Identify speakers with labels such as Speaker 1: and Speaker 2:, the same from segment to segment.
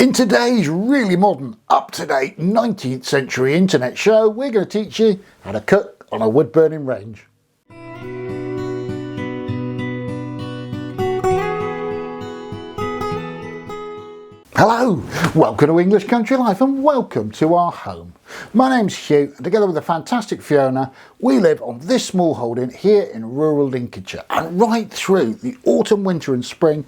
Speaker 1: In today's really modern, up-to-date 19th century internet show, we're going to teach you how to cook on a wood-burning range. Hello, welcome to English Country Life and welcome to our home. My name's Hugh and together with the fantastic Fiona, we live on this small holding here in rural Lincolnshire. And right through the autumn, winter and spring,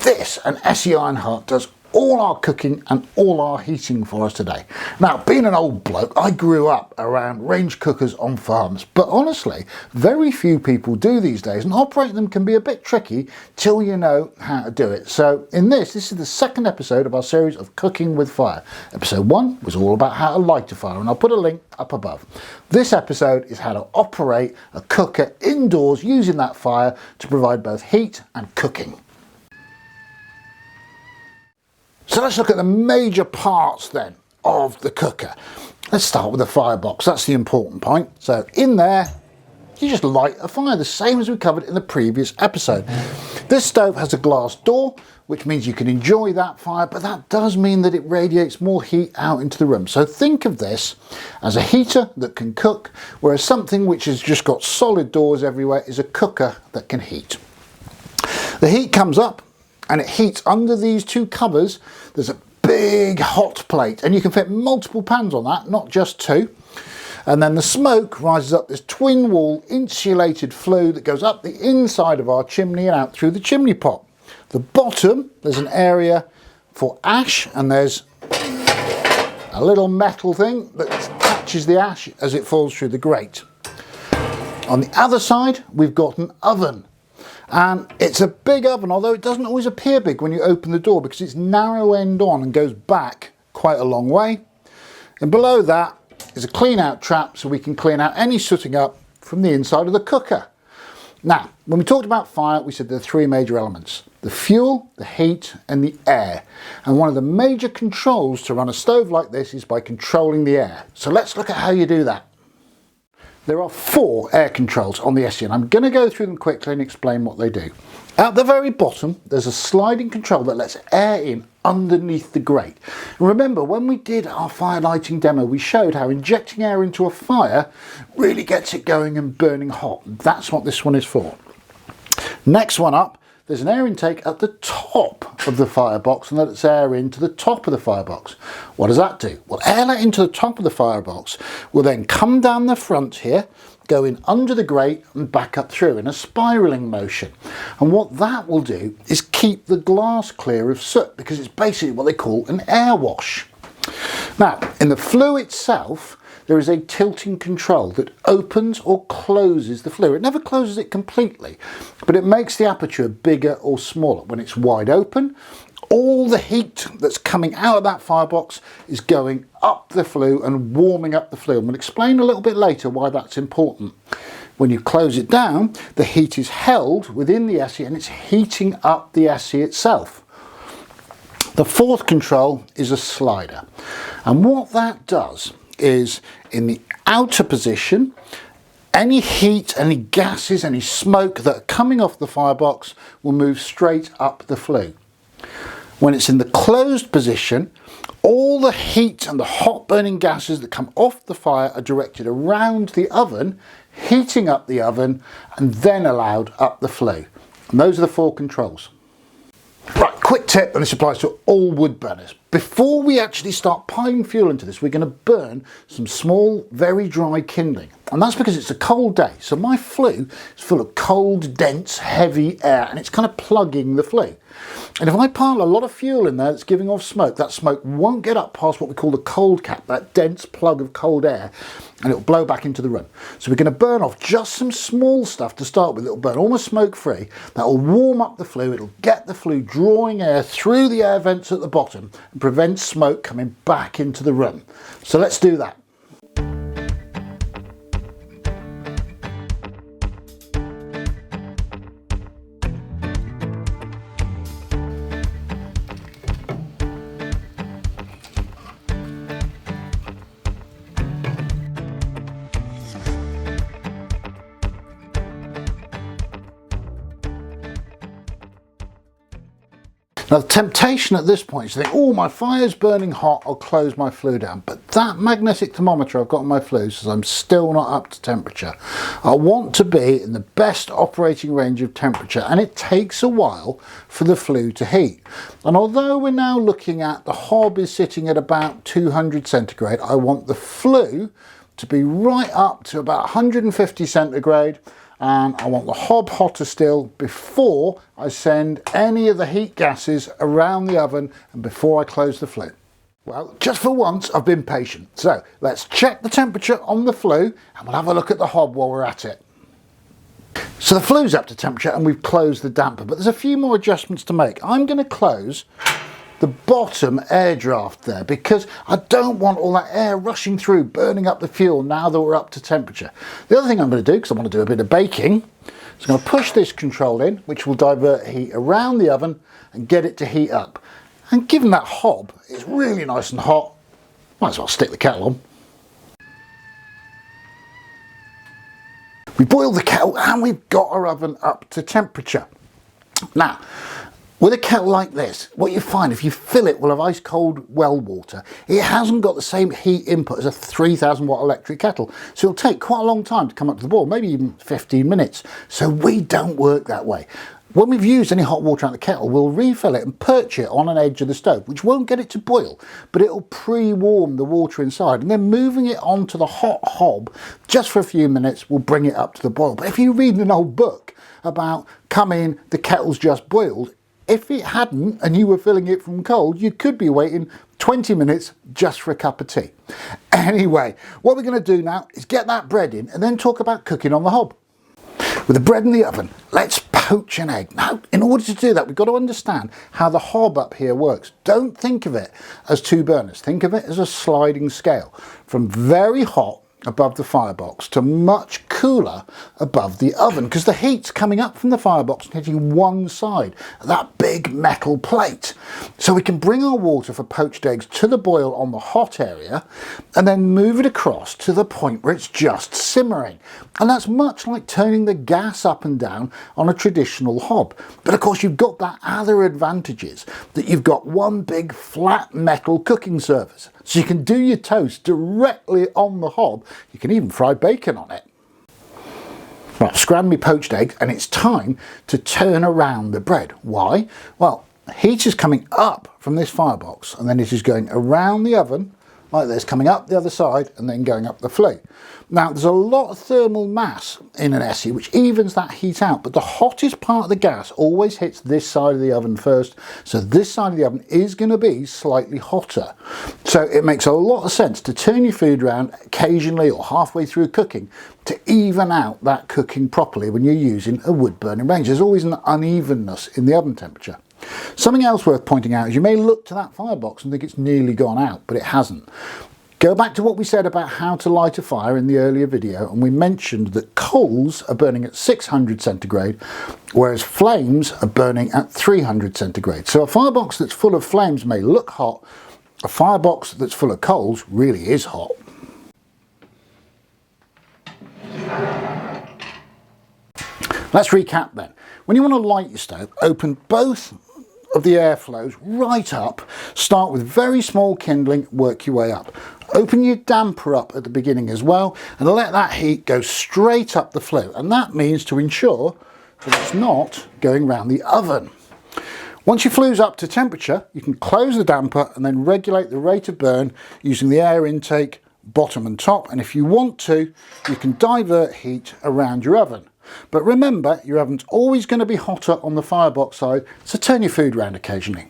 Speaker 1: this and Essie Ironheart does all our cooking and all our heating for us today. Now, being an old bloke, I grew up around range cookers on farms, but honestly, very few people do these days, and operating them can be a bit tricky till you know how to do it. So in this is the second episode of our series of Cooking with Fire. Episode 1 was all about how to light a fire, and I'll put a link up above. This episode is how to operate a cooker indoors using that fire to provide both heat and cooking. So let's look at the major parts then of the cooker. Let's start with the firebox, that's the important point. So in there, you just light a fire, the same as we covered in the previous episode. This stove has a glass door, which means you can enjoy that fire, but that does mean that it radiates more heat out into the room. So think of this as a heater that can cook, whereas something which has just got solid doors everywhere is a cooker that can heat. The heat comes up, and it heats under these two covers. There's a big hot plate and you can fit multiple pans on that, not just two. And then the smoke rises up this twin wall insulated flue that goes up the inside of our chimney and out through the chimney pot. The bottom, there's an area for ash and there's a little metal thing that catches the ash as it falls through the grate. On the other side, we've got an oven. And it's a big oven, although it doesn't always appear big when you open the door because it's narrow end on and goes back quite a long way. And below that is a clean out trap so we can clean out any sooting up from the inside of the cooker. Now, when we talked about fire, we said there are three major elements: the fuel, the heat and the air. And one of the major controls to run a stove like this is by controlling the air. So let's look at how you do that. There are 4 air controls on the Essie and I'm going to go through them quickly and explain what they do. At the very bottom there's a sliding control that lets air in underneath the grate. And remember, when we did our fire lighting demo we showed how injecting air into a fire really gets it going and burning hot. That's what this one is for. Next one up, there's an air intake at the top of the firebox and lets air into the top of the firebox. What does that do? Well, air let into the top of the firebox will then come down the front here, go in under the grate and back up through in a spiralling motion. And what that will do is keep the glass clear of soot because it's basically what they call an air wash. Now, in the flue itself, there is a tilting control that opens or closes the flue. It never closes it completely, but it makes the aperture bigger or smaller. When it's wide open, all the heat that's coming out of that firebox is going up the flue and warming up the flue. And we'll explain a little bit later why that's important. When you close it down, the heat is held within the Essie and it's heating up the Essie itself. The fourth control is a slider. And what that does is in the outer position, any heat, any gases, any smoke that are coming off the firebox will move straight up the flue. When it's in the closed position, all the heat and the hot burning gases that come off the fire are directed around the oven, heating up the oven and then allowed up the flue. And those are the 4 controls. Right, quick tip, and this applies to all wood burners. Before we actually start piling fuel into this, we're going to burn some small, very dry kindling. And that's because it's a cold day. So my flue is full of cold, dense, heavy air, and it's kind of plugging the flue. And if I pile a lot of fuel in there that's giving off smoke, that smoke won't get up past what we call the cold cap, that dense plug of cold air, and it'll blow back into the room. So we're going to burn off just some small stuff to start with. It'll burn almost smoke-free. That'll warm up the flue. It'll get the flue drawing air through the air vents at the bottom and prevent smoke coming back into the room. So let's do that. Now the temptation at this point is to think, oh, my fire's burning hot, I'll close my flue down. But that magnetic thermometer I've got on my flue says I'm still not up to temperature. I want to be in the best operating range of temperature, and it takes a while for the flue to heat. And although we're now looking at the hob is sitting at about 200 centigrade, I want the flue to be right up to about 150 centigrade, and I want the hob hotter still before I send any of the heat gases around the oven and before I close the flue. Well, just for once I've been patient. So let's check the temperature on the flue and we'll have a look at the hob while we're at it. So the flue's up to temperature and we've closed the damper, but there's a few more adjustments to make. I'm going to close the bottom air draft there because I don't want all that air rushing through, burning up the fuel now that we're up to temperature. The other thing I'm going to do, because I want to do a bit of baking, is I'm going to push this control in, which will divert heat around the oven and get it to heat up. And given that hob is really nice and hot, might as well stick the kettle on. We boiled the kettle and we've got our oven up to temperature. Now, with a kettle like this, what you find if you fill it full of ice cold well water, it hasn't got the same heat input as a 3000 watt electric kettle. So it'll take quite a long time to come up to the boil, maybe even 15 minutes. So we don't work that way. When we've used any hot water out of the kettle, we'll refill it and perch it on an edge of the stove, which won't get it to boil, but it'll pre-warm the water inside, and then moving it onto the hot hob just for a few minutes will bring it up to the boil. But if you read an old book about come in, the kettle's just boiled, if it hadn't and you were filling it from cold, you could be waiting 20 minutes just for a cup of tea. Anyway, what we're going to do now is get that bread in and then talk about cooking on the hob. With the bread in the oven, let's poach an egg. Now, in order to do that, we've got to understand how the hob up here works. Don't think of it as two burners. Think of it as a sliding scale from very hot above the firebox to much cooler above the oven, because the heat's coming up from the firebox and hitting one side of that big metal plate. So we can bring our water for poached eggs to the boil on the hot area and then move it across to the point where it's just simmering. And that's much like turning the gas up and down on a traditional hob. But of course you've got that other advantages, that you've got one big flat metal cooking surface. So you can do your toast directly on the hob. You can even fry bacon on it. Right, scramble me poached eggs, and it's time to turn around the bread. Why? Well, heat is coming up from this firebox and then it is going around the oven like this, coming up the other side and then going up the flue. Now there's a lot of thermal mass in an Essie which evens that heat out, but the hottest part of the gas always hits this side of the oven first, so this side of the oven is going to be slightly hotter. So it makes a lot of sense to turn your food around occasionally or halfway through cooking to even out that cooking properly when you're using a wood burning range. There's always an unevenness in the oven temperature. Something else worth pointing out is you may look to that firebox and think it's nearly gone out, but it hasn't. Go back to what we said about how to light a fire in the earlier video, and we mentioned that coals are burning at 600 centigrade, whereas flames are burning at 300 centigrade. So a firebox that's full of flames may look hot, a firebox that's full of coals really is hot. Let's recap then. When you want to light your stove, open both of the airflows right up, start with very small kindling, work your way up. Open your damper up at the beginning as well and let that heat go straight up the flue, and that means to ensure that it's not going round the oven. Once your flue's up to temperature, you can close the damper and then regulate the rate of burn using the air intake bottom and top, and if you want to, you can divert heat around your oven. But remember, your oven's always going to be hotter on the firebox side, so turn your food around occasionally.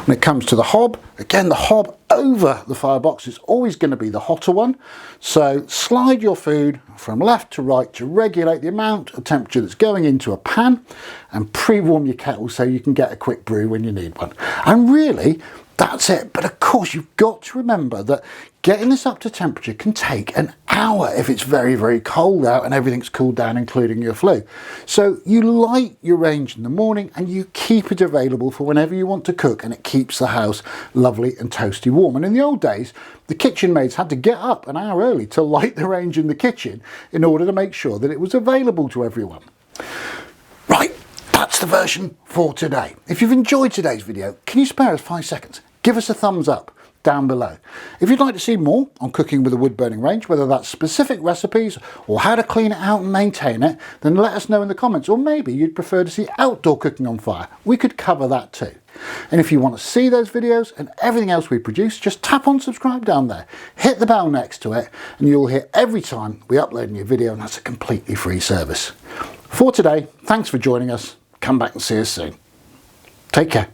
Speaker 1: When it comes to the hob, again, the hob over the firebox is always going to be the hotter one. So slide your food from left to right to regulate the amount of temperature that's going into a pan, and pre-warm your kettle so you can get a quick brew when you need one. And really, that's it. But of course, you've got to remember that getting this up to temperature can take an hour if it's very, very cold out and everything's cooled down, including your flue. So you light your range in the morning and you keep it available for whenever you want to cook, and it keeps the house lovely and toasty warm. And in the old days, the kitchen maids had to get up an hour early to light the range in the kitchen in order to make sure that it was available to everyone. Right. That's the version for today. If you've enjoyed today's video, can you spare us 5 seconds? Give us a thumbs up down below. If you'd like to see more on cooking with a wood burning range, whether that's specific recipes or how to clean it out and maintain it, then let us know in the comments. Or maybe you'd prefer to see outdoor cooking on fire. We could cover that too. And if you want to see those videos and everything else we produce, just tap on subscribe down there, hit the bell next to it, and you'll hear every time we upload a new video, and that's a completely free service. For today, thanks for joining us. Come back and see us soon. Take care.